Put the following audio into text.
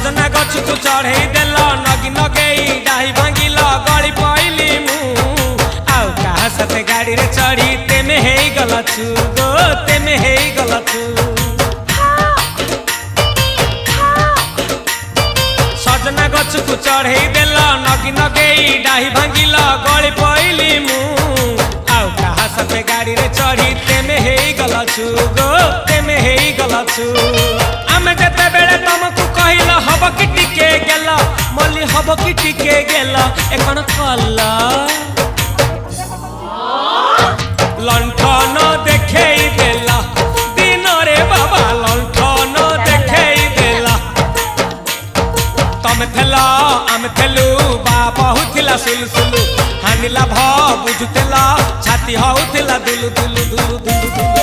सजना गछ को चढ़े देल नगी नगेई डाही भांगिल गली पइली मु आउ कहा साथे गाड़ी रे चढ़ी तेमे हेई गलछु गो तेमे हेई गलछु सजना गछ को चढ़े देल नगी नगेई डाही भांगिल गली पइली मु आउ कहा साथे गाड़ी रे चढ़ी तेमे हेई गलछु गो तेमे हेई गलछु आमे जते बेले तुमको कहिल हब कि टिके गेल मल्ली हब कि टिके गेल एकन कला लंठन देखेई देला दिन रे बाबा लंठन देखेई देला तमे थेला आमे थेलु बाबा हुथिला सुलसुलु हानिला भ बुझुतेला छाती हउथिला दुलु दुलु दुलु दुलु दुलु